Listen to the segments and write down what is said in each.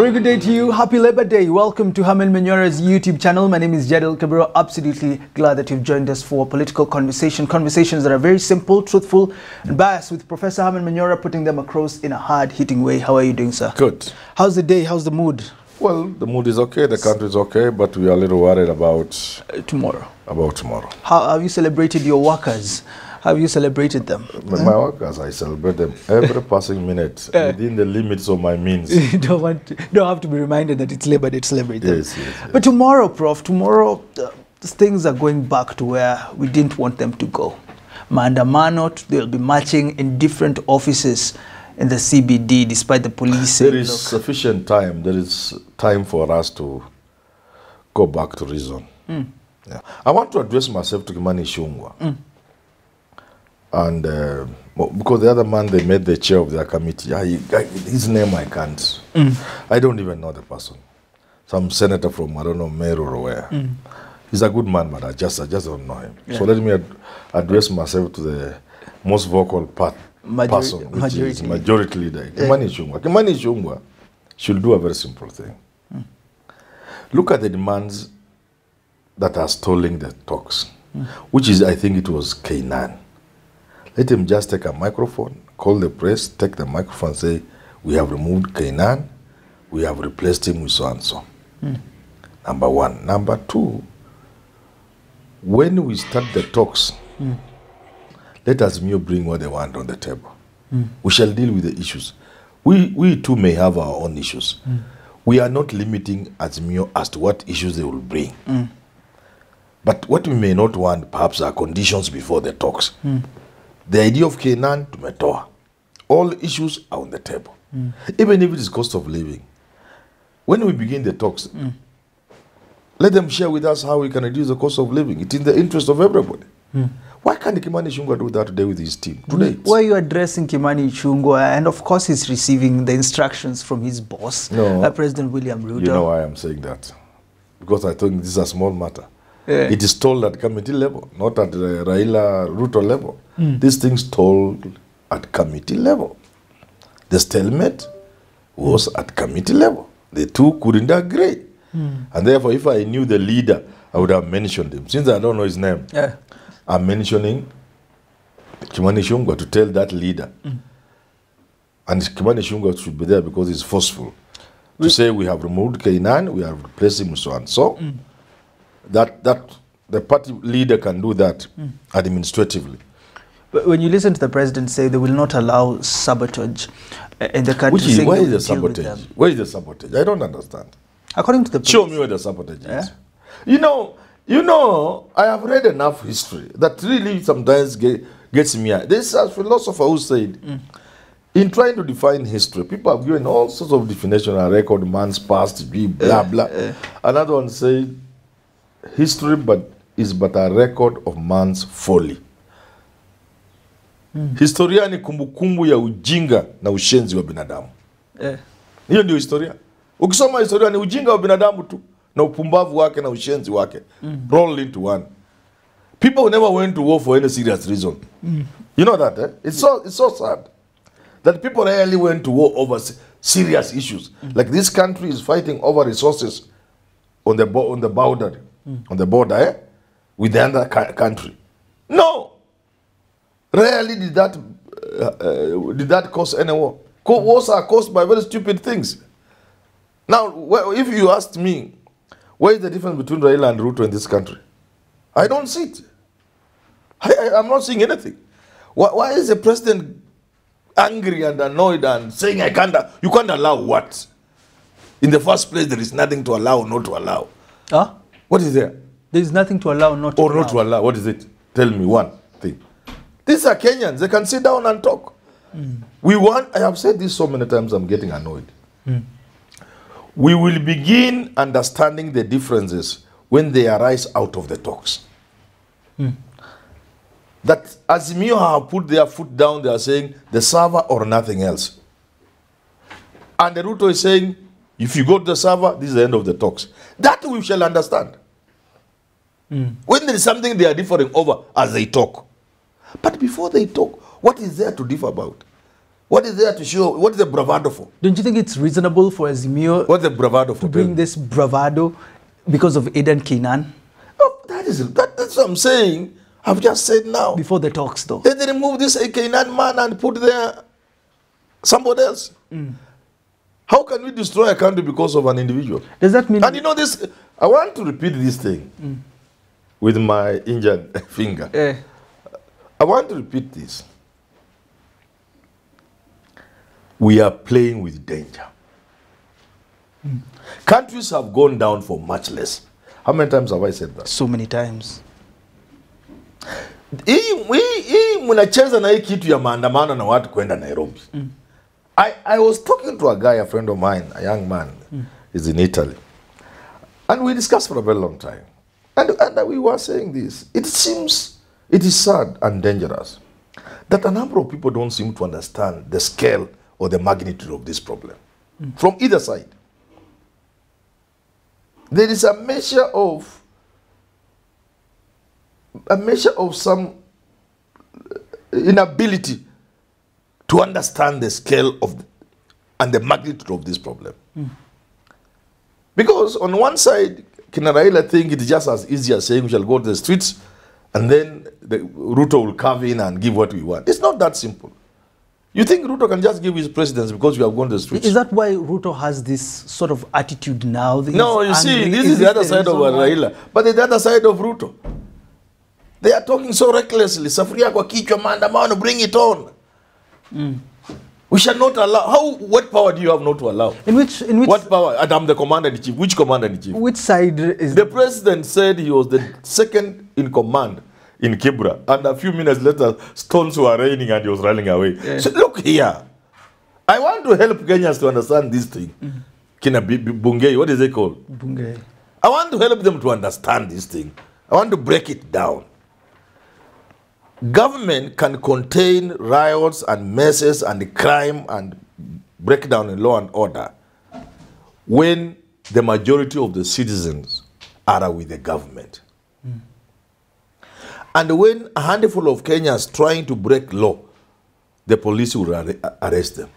A very good day to you. Happy Labor Day. Welcome to Herman Manyora's YouTube channel. My name is Jadil Kabiro. Absolutely glad that you've joined us for political conversations that are very simple, truthful, and biased, with Professor Herman Manyora putting them across in a hard-hitting way. How are you doing, sir? Good. How's the day? How's the mood? Well, the mood is okay. The country is okay, but we are a little worried about tomorrow. About tomorrow. How have you celebrated your workers? How have you celebrated them? My workers, I celebrate them every passing minute within the limits of my means. You don't have to be reminded that it's Labor Day to celebrate them. Yes. But tomorrow, Prof, things are going back to where we didn't want them to go. Maandamano, they'll be marching in different offices in the CBD, despite the police saying, there is sufficient time. There is time for us to go back to reason. Yeah. I want to address myself to Kimani Ichung'wah. And because the other man, they made the chair of their committee. His name I can't. I don't even know the person. Some senator from, I don't know, Meru or where. He's a good man, but I just don't know him. Yeah. So let me address myself to the most vocal person, which is majority leader, Kimani Ichung'wah. Kimani Ichung'wah should do a very simple thing. Look at the demands that are stalling the talks, which is, I think it was K9. Let him just take a microphone, call the press, take the microphone and say, we have removed K9, we have replaced him with so-and-so. Number one. Number two, when we start the talks, let Azimio bring what they want on the table. We shall deal with the issues. We too may have our own issues. We are not limiting Azimio as to what issues they will bring. But what we may not want, perhaps, are conditions before the talks. The idea of K9 to Metoa. All issues are on the table. Even if it is cost of living. When we begin the talks, let them share with us how we can reduce the cost of living. It's in the interest of everybody. Why can't Kimani Ichung'wah do that today with his team? Today. Why are you addressing Kimani Ichung'wah? And of course he's receiving the instructions from his boss, President William Ruto. You know why I'm saying that? Because I think this is a small matter. It is told at committee level, not at Raila Ruto level. These things told at committee level. The stalemate was at committee level. The two couldn't agree. And therefore, if I knew the leader, I would have mentioned him. Since I don't know his name, I'm mentioning Kimani Ichung'wah to tell that leader. And Kimani Ichung'wah should be there because he's forceful. To say we have removed K9, we have replaced him with so and so. That the party leader can do that administratively. But when you listen to the president say they will not allow sabotage in the country, why is the sabotage? Where is the sabotage? I don't understand. According to the show me where the sabotage is. You know, I have read enough history that really sometimes gets me. There's a philosopher who said, in trying to define history, people have given all sorts of definition, a record man's past, blah blah. Another one said, history is but a record of man's folly. Historia ni kumbukumbu ya ujinga na ushenzi wa binadamu. Hiyo ndio historia. Ukisoma historia ni ujinga wa binadamu tu na upumbavu wake na ushenzi wake. Roll into one. People never went to war for any serious reason. You know that, eh? It's so sad that people rarely went to war over serious issues. Like this country is fighting over resources on the boundary. On the border, with the other country. No! Rarely did that cause any war. Wars are caused by very stupid things. Now, if you asked me, what is the difference between Raila and Ruto in this country? I don't see it. I'm not seeing anything. Why is the president angry and annoyed and saying, you can't allow what? In the first place, there is nothing to allow or not to allow. What is there? There is nothing to allow, not to allow. Or not to allow. What is it? Tell me one thing. These are Kenyans. They can sit down and talk. I have said this so many times, I'm getting annoyed. We will begin understanding the differences when they arise out of the talks. That Azimio have put their foot down, they are saying the server or nothing else. And the Ruto is saying, if you go to the server, this is the end of the talks. That we shall understand. When there is something they are differing over as they talk. But before they talk, what is there to differ about? What is there to show? What is the bravado for? Don't you think it's reasonable for Azimio What's the bravado for? to bring this bravado because of Aidan Keynan? Oh, that's what I'm saying. I've just said now. Before the talks, though. They remove this Keynan man and put there somebody else. How can we destroy a country because of an individual? Does that mean... And you know this, I want to repeat this thing with my injured finger. I want to repeat this. We are playing with danger. Countries have gone down for much less. How many times have I said that? So many times. Mnacheza na hii kitu ya maandamano na watu kwenda Nairobi. I was talking to a guy, a friend of mine, a young man, he's in Italy. And we discussed for a very long time. And we were saying this. It seems, it is sad and dangerous that a number of people don't seem to understand the scale or the magnitude of this problem from either side. There is a measure of some inability to understand the scale of and the magnitude of this problem. Because on one side, Raila think it's just as easy as saying we shall go to the streets and then Ruto will carve in and give what we want. It's not that simple. You think Ruto can just give his presidency because we have gone to the streets? Is that why Ruto has this sort of attitude now? No, you see, this is the other side of Raila. But the other side of Ruto. They are talking so recklessly. Safuria kwa kichwa maandamano, bring it on. We shall not allow. What power do you have not to allow? In which what power? And I'm the commander-in-chief. Which commander-in-chief? Which side is the president said he was the second in command in Kibra, and a few minutes later, stones were raining and he was running away. So look here. I want to help Kenyans to understand this thing. Kina Bungei, what is it called? Bungei. I want to help them to understand this thing. I want to break it down. Government can contain riots and messes and crime and breakdown in law and order when the majority of the citizens are with the government. And when a handful of Kenyans trying to break law, the police will arrest them.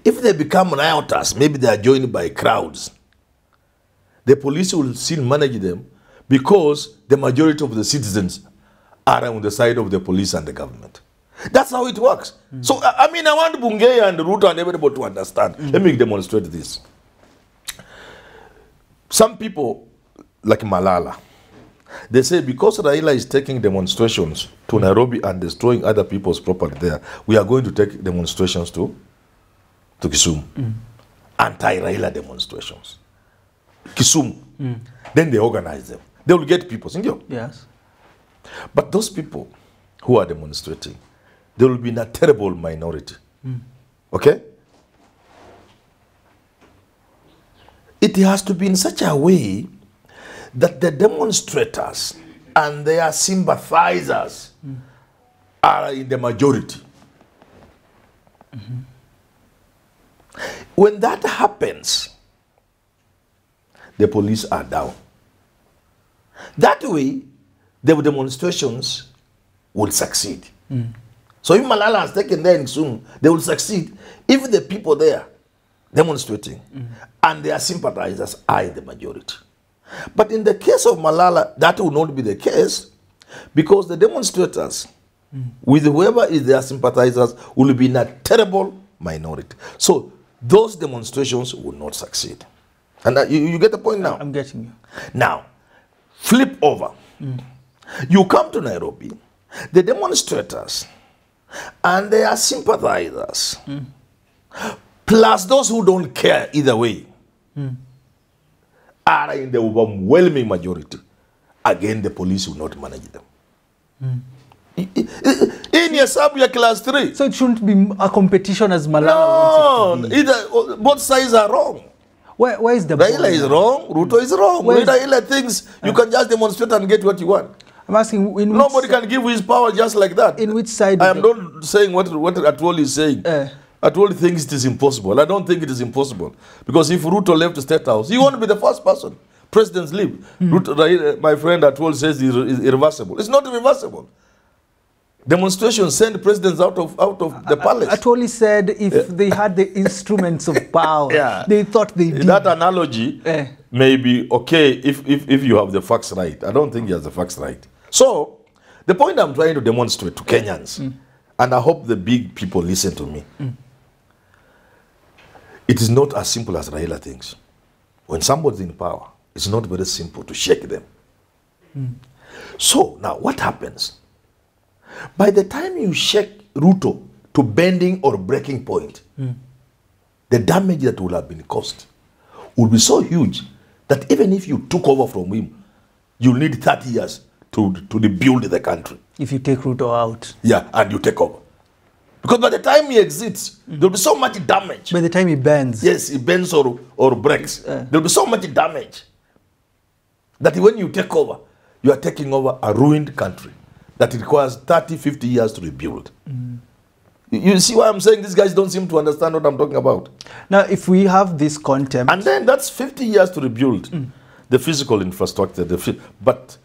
If they become rioters, maybe they are joined by crowds, the police will still manage them because the majority of the citizens are on the side of the police and the government. That's how it works. So, I mean, I want Bungei and Ruto and everybody to understand. Let me demonstrate this. Some people, like Malala, they say because Raila is taking demonstrations to Nairobi and destroying other people's property there, we are going to take demonstrations to Kisumu. Anti-Raila demonstrations. Kisumu. Then they organize them. They will get people. Yes. But those people who are demonstrating, they will be in a terrible minority. Okay? It has to be in such a way that the demonstrators and their sympathizers are in the majority. When that happens, the police are down. That way, the demonstrations will succeed. So if Malala has taken there in Kisumu, they will succeed if the people there demonstrating and their sympathizers are in the majority. But in the case of Malala, that will not be the case because the demonstrators, with whoever is their sympathizers, will be in a terrible minority. So those demonstrations will not succeed. And you get the point now? I'm getting you. Now, flip over. You come to Nairobi, the demonstrators and their sympathizers, plus those who don't care either way, are in the overwhelming majority. Again, the police will not manage them. In your sub, your class 3. So it shouldn't be a competition as Malala wants it to be. Either, both sides are wrong. Where is the Raila is wrong, Ruto is wrong. Raila thinks you can just demonstrate and get what you want. I'm asking, nobody can give his power just like that. In which side? I am not saying what Atwoli is saying. Atwoli thinks it is impossible. I don't think it is impossible. Because if Ruto left the State House, he won't be the first person. Presidents leave. Ruto, my friend Atwoli says it's irreversible. It's not irreversible. demonstrations send presidents out of the palace. Atwoli said if they had the instruments of power, they thought they did. That analogy may be okay if you have the facts right. I don't think he has the facts right. So, the point I'm trying to demonstrate to Kenyans, and I hope the big people listen to me, it is not as simple as Raila thinks. When somebody's in power, it's not very simple to shake them. So, now what happens? By the time you shake Ruto to bending or breaking point, the damage that will have been caused will be so huge that even if you took over from him, you'll need 30 years to rebuild the country. If you take Ruto out. Yeah, and you take over. Because by the time he exits, there'll be so much damage. By the time he bends. Yes, he bends or breaks. There'll be so much damage that when you take over, you are taking over a ruined country that requires 30, 50 years to rebuild. You see why I'm saying these guys don't seem to understand what I'm talking about? Now, if we have this contempt... And then that's 50 years to rebuild the physical infrastructure. But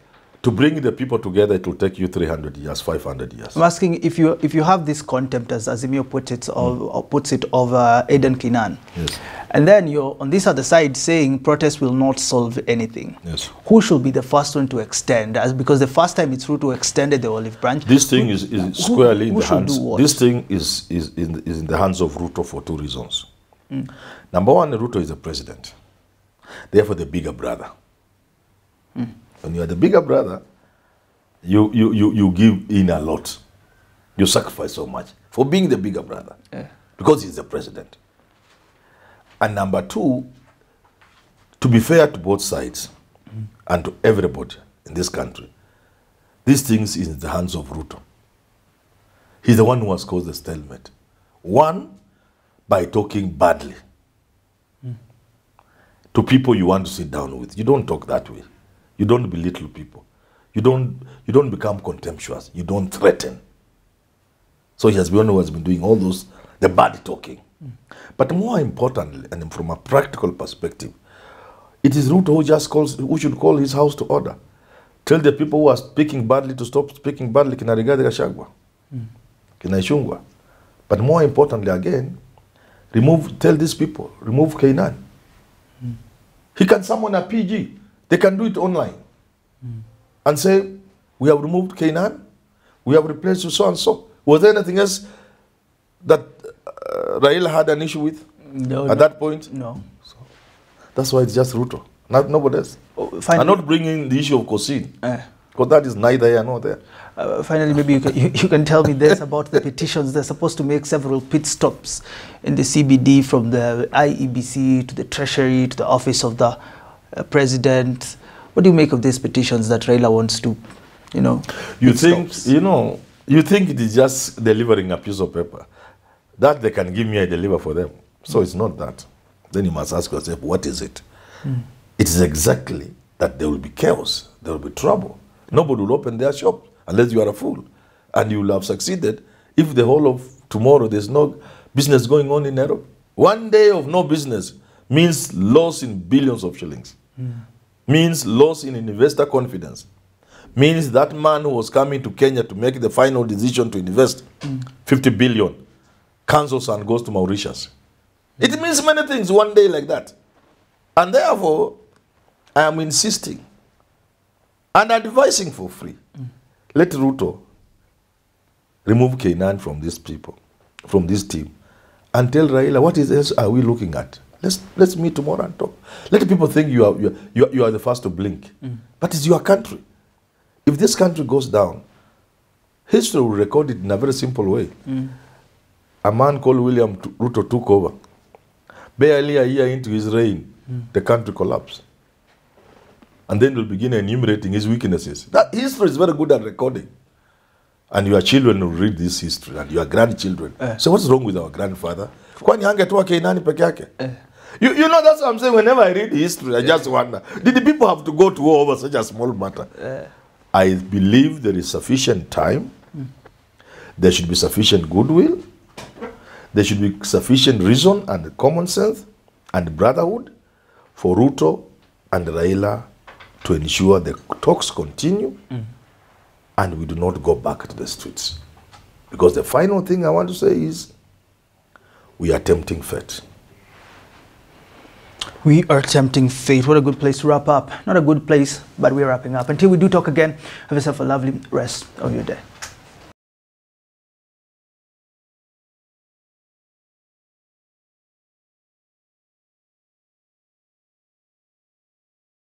to bring the people together, it will take you 300 years, 500 years. I'm asking if you have this contempt, as Azimio puts it, over Aden Kinan, yes, and then you're on this other side saying protest will not solve anything. Yes. Who should be the first one to extend? Because the first time it's Ruto extended the olive branch. This thing is squarely in the hands. This thing is in the hands of Ruto for two reasons. Number one, Ruto is the president, therefore the bigger brother. When you are the bigger brother, you give in a lot. You sacrifice so much for being the bigger brother because he's the president. And number two, to be fair to both sides and to everybody in this country, these things is in the hands of Ruto. He's the one who has caused the stalemate. One, by talking badly to people you want to sit down with. You don't talk that way. You don't belittle people. You don't become contemptuous. You don't threaten. So he has been one who has been doing all those, the bad talking. But more importantly, and from a practical perspective, it is Ruto who should call his house to order. Tell the people who are speaking badly to stop speaking badly, kina Rigathi Gachagua, kina Ishungwa. But more importantly again, tell these people, remove Kanini. He can summon a PG. They can do it online and say, we have removed Kanini, we have replaced you so and so. Was there anything else that Raila had an issue with at that point? No. So that's why it's just Ruto, nobody else. I'm not bringing the issue of Kosin, because that is neither here nor there. Finally, maybe you can tell me this about the petitions. They're supposed to make several pit stops in the CBD, from the IEBC to the Treasury to the office of the President. What do you make of these petitions that Raila wants to, you think it is just delivering a piece of paper that they can give me, I deliver for them. So it's not that. Then you must ask yourself, what is it? It is exactly that there will be chaos, there will be trouble. Nobody will open their shop unless you are a fool. And you will have succeeded if the whole of tomorrow there's no business going on in Nairobi. One day of no business means loss in billions of shillings. Means loss in investor confidence. Means that man who was coming to Kenya to make the final decision to invest 50 billion cancels and goes to Mauritius. It means many things one day like that. And therefore, I am insisting and advising for free. Let Ruto remove Kanini from these people, from this team, and tell Raila, what else are we looking at? Let's meet tomorrow and talk. Let people think you are the first to blink. But it's your country. If this country goes down, history will record it in a very simple way. A man called William Ruto took over. Barely a year into his reign, the country collapsed. And then we'll begin enumerating his weaknesses. That history is very good at recording. And your children will read this history, and your grandchildren. So what's wrong with our grandfather? You know, that's what I'm saying. Whenever I read history, I just wonder, did the people have to go to war over such a small matter? I believe there is sufficient time. There should be sufficient goodwill. There should be sufficient reason and common sense and brotherhood for Ruto and Raila to ensure the talks continue and we do not go back to the streets. Because the final thing I want to say is, we are tempting fate. We are tempting fate. What a good place to wrap up. Not a good place, but we're wrapping up. Until we do talk again, have yourself a lovely rest of your day.